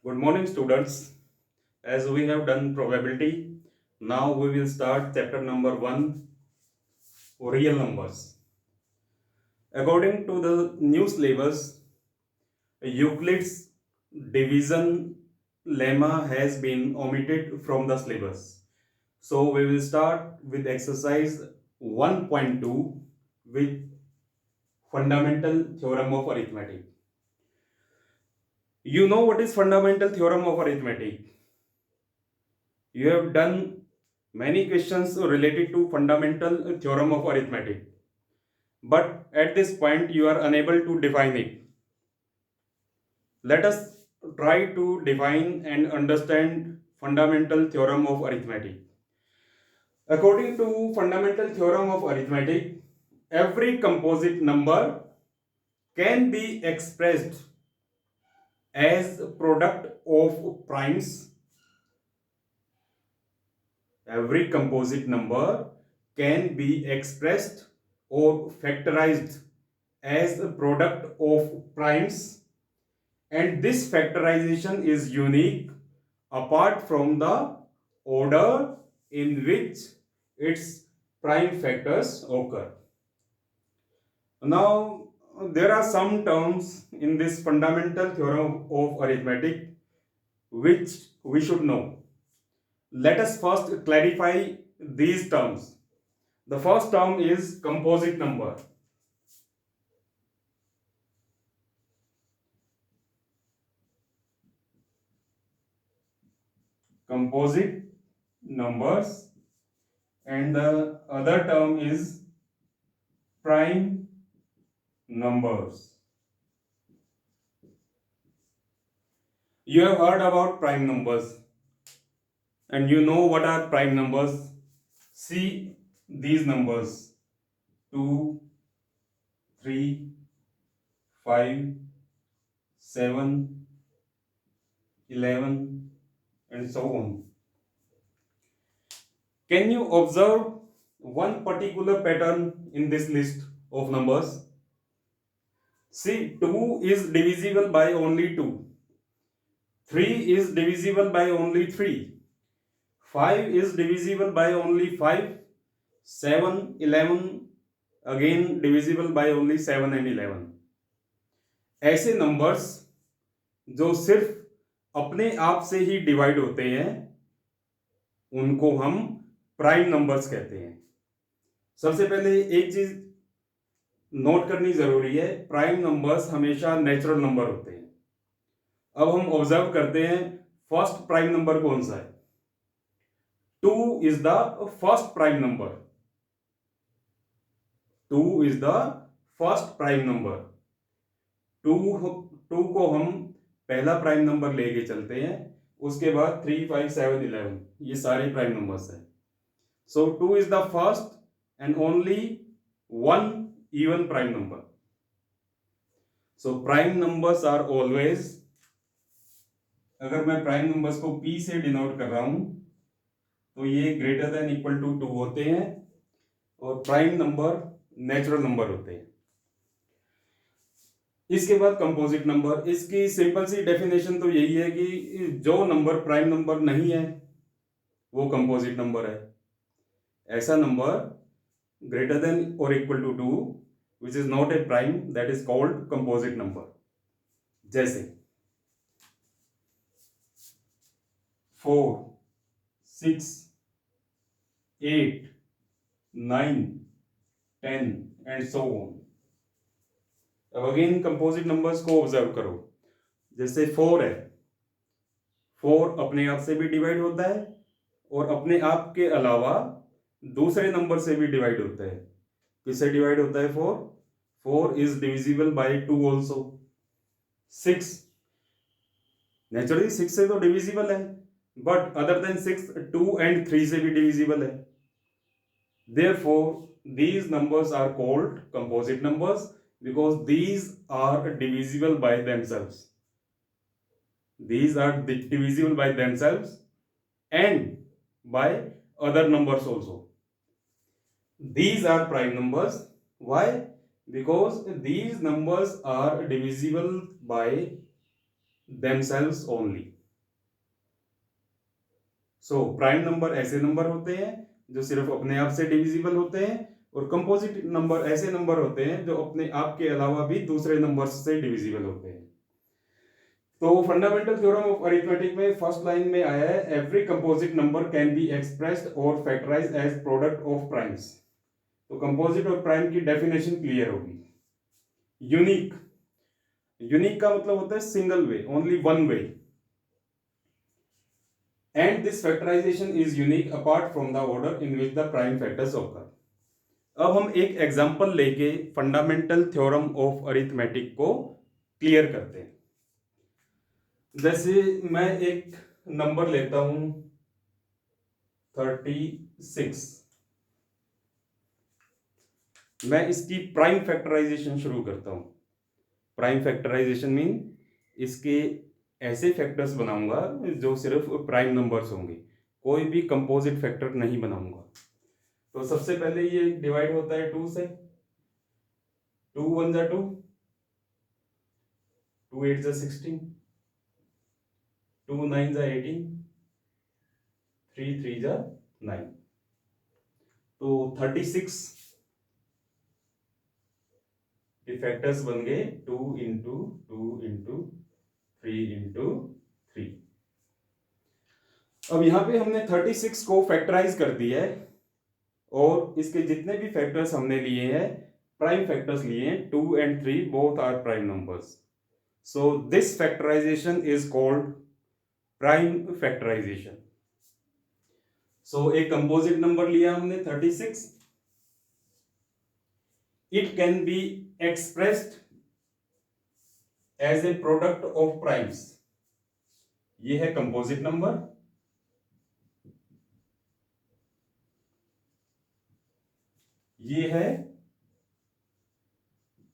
Good morning, students. As we have done probability, now we will start chapter number 1, real numbers. According to the new syllabus, Euclid's division lemma has been omitted from the syllabus. So we will start with exercise 1.2 with fundamental theorem of arithmetic. You know what is fundamental theorem of arithmetic? You have done many questions related to fundamental theorem of arithmetic, but at this point you are unable to define it. Let us try to define and understand fundamental theorem of arithmetic. According to fundamental theorem of arithmetic, every composite number can be expressed as product of primes. Every composite number can be expressed or factorized as a product of primes, and this factorization is unique apart from the order in which its prime factors occur. Now, there are some terms in this fundamental theorem of arithmetic which we should know. Let us first clarify these terms. The first term is composite number. Composite numbers, and the other term is prime numbers. You have heard about prime numbers and you know what are prime numbers. See these numbers: 2, 3, 5, 7, 11, and so on. Can you observe one particular pattern in this list of numbers? See, 2 is divisible by only 2. 3 is divisible by only 3. 5 is divisible by only 5. 7, 11 again divisible by only 7 and 11. ऐसे numbers जो सिर्फ अपने आप से ही divide होते हैं उनको हम प्राइम नंबर्स कहते हैं. सबसे पहले एक चीज नोट करनी जरूरी है, प्राइम नंबर्स हमेशा नेचुरल नंबर होते हैं. अब हम ऑब्जर्व करते हैं फर्स्ट प्राइम नंबर कौन सा है. 2 is the first prime number. 2 is the first prime number. 2 को हम पहला प्राइम नंबर लेके चलते हैं. उसके बाद 3, 5, 7, 11 ये सारे प्राइम नंबर्स हैं. So 2 is the first and only one even prime number. So prime numbers are always, अगर मैं प्राइम नंबर्स को P से डिनोट कर रहा हूं तो ये ग्रेटर देन इक्वल टू 2 होते हैं और प्राइम नंबर नेचुरल नंबर होते हैं. इसके बाद कंपोजिट नंबर. इसकी सिंपल सी डेफिनेशन तो यही है कि जो नंबर प्राइम नंबर नहीं है वो कंपोजिट नंबर है. ऐसा नंबर ग्रेटर देन और equal to 2 which is not a prime, that is called composite number. जैसे 4, 6, 8, 9, 10 एंड सो ऑन. अब अगेन कंपोजिट नंबर्स को ऑब्जर्व करो. जैसे 4 है, 4 अपने आप से भी डिवाइड होता है और अपने आप के अलावा दूसरे नंबर से भी डिवाइड होता है. किससे डिवाइड होता है 4? 4 is divisible by 2 also. 6 naturally 6 से तो डिविजिबल है, बट अदर देन 6 2 एंड 3 से भी डिविजिबल है. Therefore, these numbers are called composite numbers because these are divisible by themselves. These are divisible by themselves and by other numbers also. These are prime numbers. Why? Because these numbers are divisible by themselves only. So prime number ऐसे number होते हैं जो सिर्फ अपने आप से divisible होते हैं, और कंपोजिट नंबर ऐसे नंबर होते हैं जो अपने आप के अलावा भी दूसरे नंबर्स से डिविजिबल होते हैं। तो फंडामेंटल थ्योरम ऑफ अरिथमेटिक में फर्स्ट लाइन में आया है, every composite number can be expressed और factorised as product of primes. तो कंपोजिट और प्राइम की डेफिनेशन क्लियर होगी। यूनिक, यूनिक का मतलब होता है single way, only one way, and this factorisation is unique apart from the order in which the prime factors occur. अब हम एक एग्जांपल लेके फंडामेंटल थ्योरम ऑफ अरिथमेटिक को क्लियर करते हैं। जैसे मैं एक नंबर लेता हूं 36, मैं इसकी प्राइम फैक्टराइजेशन शुरू करता हूं। प्राइम फैक्टराइजेशन मीन इसके ऐसे फैक्टर्स बनाऊंगा जो सिर्फ प्राइम नंबर्स होंगे, कोई भी कंपोजिट फैक्टर नहीं बनाऊंगा। तो सबसे पहले ये डिवाइड होता है 2 से, 2 1 जा 2, 2 8 जा 16, 2 9 जा 18, 3 3 जा 9। तो 36 के फैक्टर्स बन गए 2 इंटू 2 इंटू 3 इंटू 3। अब यहां पे हमने 36 को फैक्टराइज कर दिया है, और इसके जितने भी फैक्टर्स हमने लिए हैं प्राइम फैक्टर्स लिए हैं, 2 and 3 both are prime numbers. So this factorisation is called prime factorisation. So एक कंपोजिट नंबर लिया हमने 36, it can be expressed as a product of primes. ये है कंपोजिट नंबर, ये है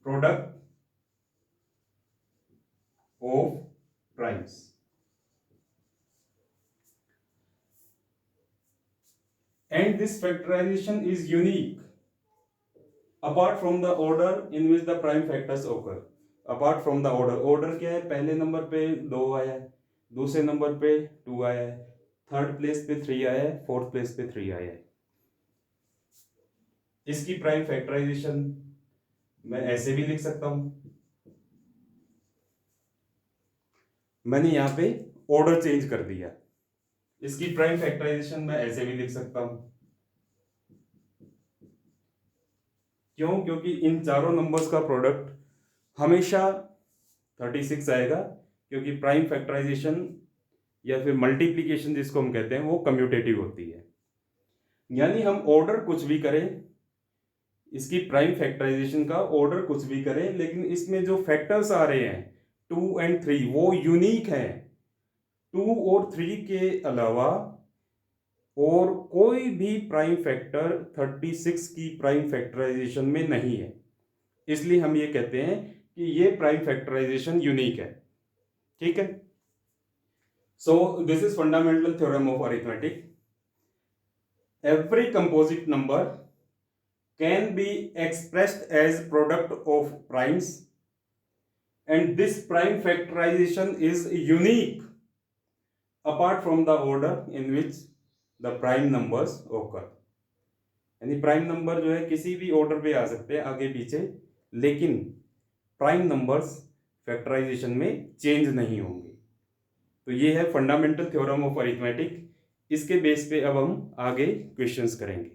product of primes. And this factorization is unique apart from the order in which the prime factors occur. Apart from the order, order क्या है? पहले number पे 2 आया है, दूसरे नंबर पे 2 आया है, थर्ड प्लेस पे 3 आया है, फोर्थ प्लेस पे 3 आया है। इसकी प्राइम फैक्टराइजेशन मैं ऐसे भी लिख सकता हूं, मैंने यहां पे ऑर्डर चेंज कर दिया। इसकी प्राइम फैक्टराइजेशन मैं ऐसे भी लिख सकता हूं। क्यों? क्योंकि इन चारों नंबर्स का प्रोडक्ट हमेशा 36 आएगा, क्योंकि प्राइम फैक्टराइजेशन या फिर मल्टीप्लिकेशन जिसको हम कहते हैं वो कम्यूटेटिव होती है। यानी हम ऑर्डर कुछ भी करें, इसकी प्राइम फैक्टराइजेशन का ऑर्डर कुछ भी करें, लेकिन इसमें जो फैक्टर्स आ रहे हैं 2 and 3 वो यूनिक है। 2 और 3 के अलावा और कोई भी प्राइम फैक्टर 36 की प्राइम फैक्टराइजेशन में नहीं है, इसलिए हम ये कहते हैं कि ये प्राइम फैक्टराइजेशन यूनिक है। ठीक है। So this is fundamental theorem of arithmetic. Every composite number can be expressed as product of primes, and this prime factorization is unique apart from the order in which the prime numbers occur। यानी prime number जो है किसी भी order पे आ सकते हैं, आगे पीछे, लेकिन प्राइम नंबर्स फैक्टराइजेशन में चेंज नहीं होंगे। तो ये है फंडामेंटल थ्योरम ऑफ अरिथमेटिक। इसके बेस पे अब हम आगे क्वेश्चंस करेंगे।